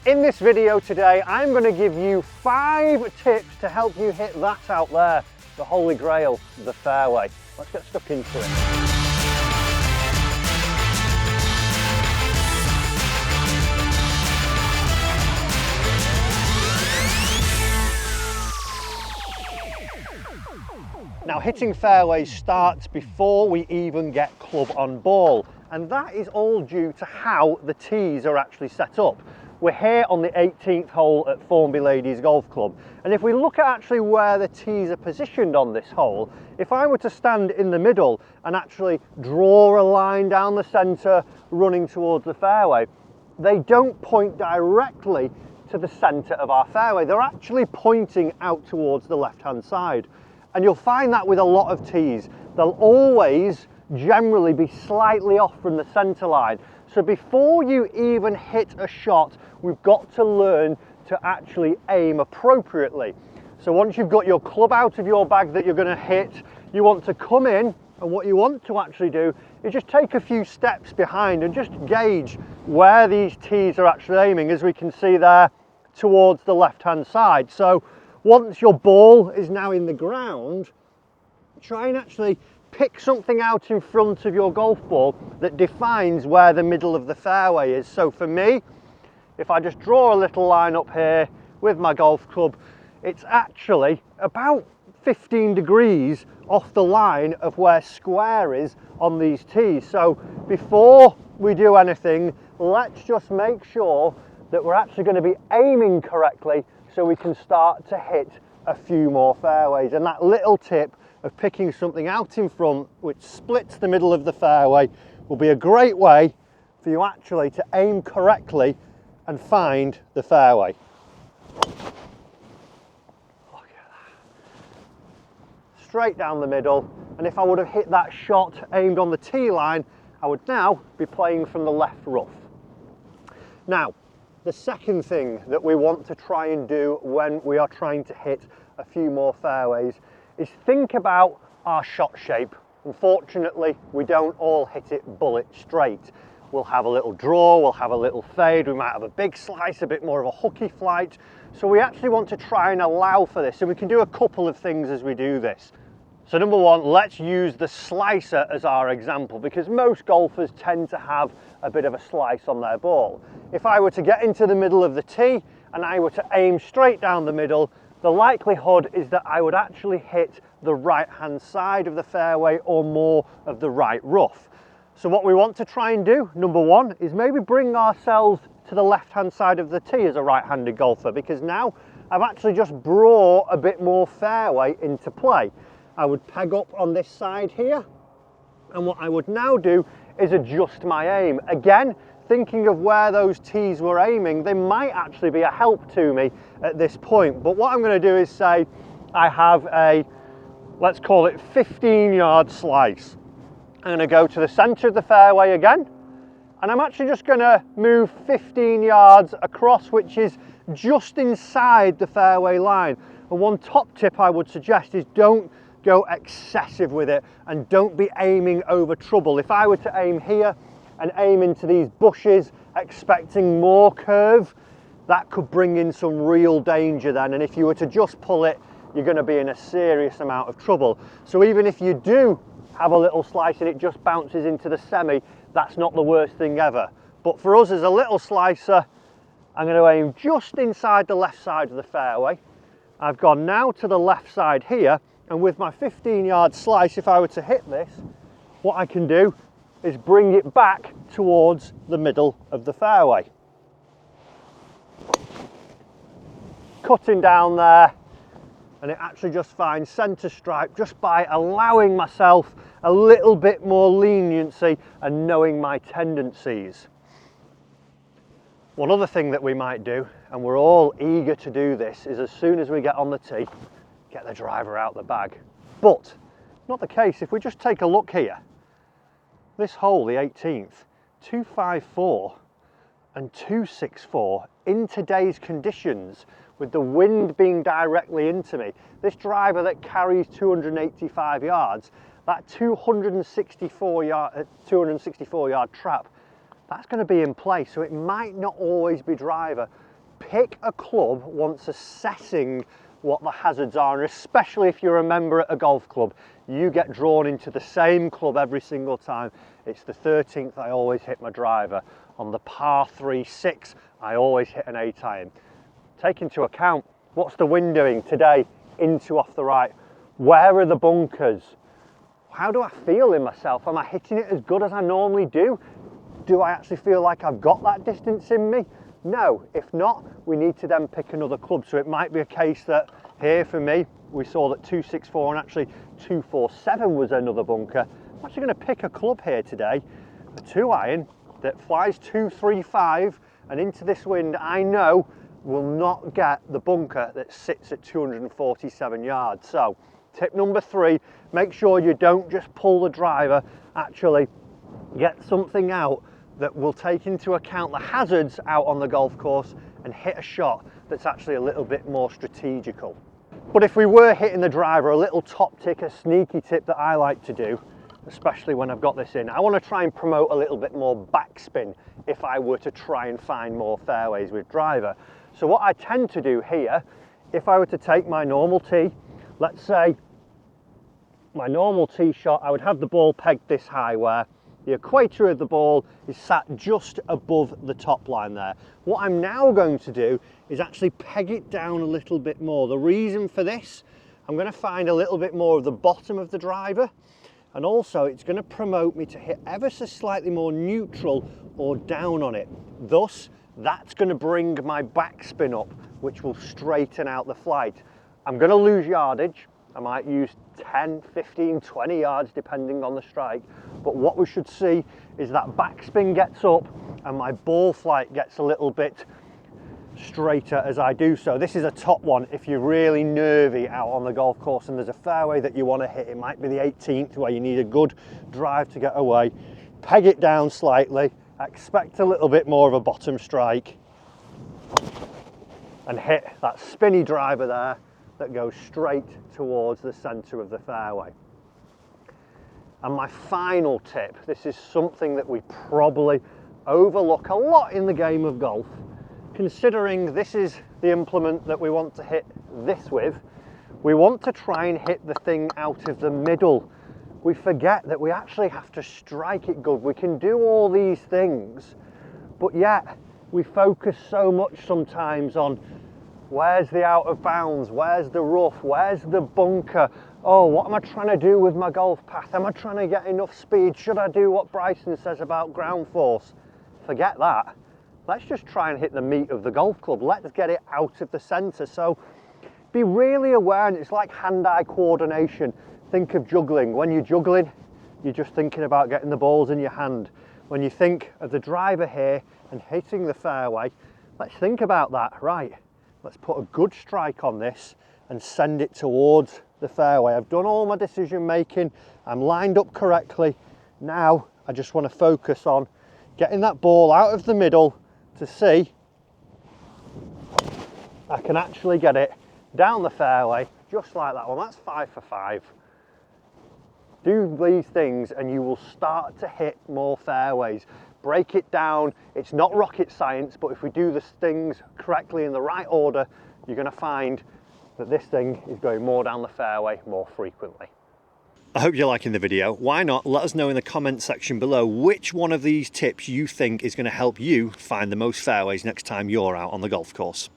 In this video today, I'm going to give you 5 tips to help you hit that out there, the holy grail, the fairway. Let's get stuck into it. Now, hitting fairways starts before we even get club on ball, and that is all due to how the tees are actually set up. We're here on the 18th hole at Formby Ladies Golf Club, and if we look at actually where the tees are positioned on this hole, if I were to stand in the middle and actually draw a line down the centre running towards the fairway, they don't point directly to the centre of our fairway. They're actually pointing out towards the left-hand side. And you'll find that with a lot of tees. They'll always generally be slightly off from the centre line. So before you even hit a shot, we've got to learn to actually aim appropriately. So once you've got your club out of your bag that you're going to hit, you want to come in, and what you want to actually do is just take a few steps behind and just gauge where these tees are actually aiming, as we can see there towards the left-hand side. So once your ball is now in the ground, try and actually pick something out in front of your golf ball that defines where the middle of the fairway is. So for me, if I just draw a little line up here with my golf club, it's actually about 15 degrees off the line of where square is on these tees. So before we do anything, let's just make sure that we're actually going to be aiming correctly so we can start to hit a few more fairways. And that little tip of picking something out in front which splits the middle of the fairway will be a great way for you actually to aim correctly and find the fairway. Look at that. Straight down the middle, and if I would have hit that shot aimed on the tee line, I would now be playing from the left rough. Now, the second thing that we want to try and do when we are trying to hit a few more fairways is think about our shot shape. Unfortunately, we don't all hit it bullet straight. We'll have a little draw, we'll have a little fade, we might have a big slice, a bit more of a hooky flight. So we actually want to try and allow for this, and we can do a couple of things as we do this. So number one, let's use the slicer as our example, because most golfers tend to have a bit of a slice on their ball. If I were to get into the middle of the tee and I were to aim straight down the middle, the likelihood is that I would actually hit the right-hand side of the fairway or more of the right rough. So what we want to try and do, number one, is maybe bring ourselves to the left-hand side of the tee as a right-handed golfer, because now I've actually just brought a bit more fairway into play. I would peg up on this side here, and what I would now do is adjust my aim. Again, thinking of where those tees were aiming, they might actually be a help to me at this point. But what I'm going to do is say I have a, let's call it 15-yard slice. I'm going to go to the centre of the fairway again, and I'm actually just going to move 15 yards across, which is just inside the fairway line. And one top tip I would suggest is don't go excessive with it and don't be aiming over trouble. If I were to aim here and aim into these bushes expecting more curve, that could bring in some real danger then, and if you were to just pull it, you're going to be in a serious amount of trouble. So even if you do have a little slice and it just bounces into the semi, that's not the worst thing ever. But for us as a little slicer, I'm going to aim just inside the left side of the fairway. I've gone now to the left side here, and with my 15-yard slice, if I were to hit this, what I can do is bring it back towards the middle of the fairway. Cutting down there, and it actually just finds centre stripe just by allowing myself a little bit more leniency and knowing my tendencies. One other thing that we might do, and we're all eager to do this, is as soon as we get on the tee, get the driver out the bag. But not the case. If we just take a look here, this hole, the 18th, 254 and 264 in today's conditions, with the wind being directly into me, this driver that carries 285 yards, that 264 yard trap, that's going to be in place. So it might not always be driver pick a club once assessing what the hazards are, and especially if you're a member at a golf club, you get drawn into the same club every single time. It's the 13th I always hit my driver. On the par 3-6, I always hit an 8-iron. Take into account, what's the wind doing today? Into off the right. Where are the bunkers? How do I feel in myself? Am I hitting it as good as I normally do? Do I actually feel like I've got that distance in me? No. If not, we need to then pick another club. So it might be a case that here for me, we saw that 264 and actually 247 was another bunker. I'm actually going to pick a club here today, a 2-iron that flies 235, and into this wind I know will not get the bunker that sits at 247 yards. So tip number 3, make sure you don't just pull the driver, actually get something out that will take into account the hazards out on the golf course and hit a shot that's actually a little bit more strategical. But if we were hitting the driver, a little top tick, a sneaky tip that I like to do, especially when I've got this in, I want to try and promote a little bit more backspin if I were to try and find more fairways with driver. So what I tend to do here, if I were to take my normal tee, let's say my normal tee shot, I would have the ball pegged this high where the equator of the ball is sat just above the top line there. What I'm now going to do is actually peg it down a little bit more. The reason for this, I'm going to find a little bit more of the bottom of the driver, and also it's going to promote me to hit ever so slightly more neutral or down on it. Thus, that's going to bring my backspin up, which will straighten out the flight. I'm going to lose yardage. I might use 10, 15, 20 yards depending on the strike, but what we should see is that backspin gets up and my ball flight gets a little bit straighter as I do so. This is a top one if you're really nervy out on the golf course and there's a fairway that you want to hit. It might be the 18th where you need a good drive to get away. Peg it down slightly, expect a little bit more of a bottom strike and hit that spinny driver there that goes straight towards the centre of the fairway. And my final tip, this is something that we probably overlook a lot in the game of golf, considering this is the implement that we want to hit this with. We want to try and hit the thing out of the middle. We forget that we actually have to strike it good. We can do all these things, but yet we focus so much sometimes on where's the out of bounds, where's the rough, where's the bunker, oh, what am I trying to do with my golf path, am I trying to get enough speed, should I do what Bryson says about ground force? Forget that. Let's just try and hit the meat of the golf club. Let's get it out of the centre. So be really aware, and it's like hand-eye coordination. Think of juggling. When you're juggling, you're just thinking about getting the balls in your hand. When you think of the driver here and hitting the fairway, let's think about that. Right, let's put a good strike on this and send it towards the fairway. I've done all my decision making. I'm lined up correctly. Now I just want to focus on getting that ball out of the middle to see I can actually get it down the fairway just like that one. That's 5 for 5. Do these things and you will start to hit more fairways. Break it down. It's not rocket science, but if we do the things correctly in the right order, you're going to find that this thing is going more down the fairway more frequently. I hope you're liking the video. Why not let us know in the comment section below which one of these tips you think is going to help you find the most fairways next time you're out on the golf course.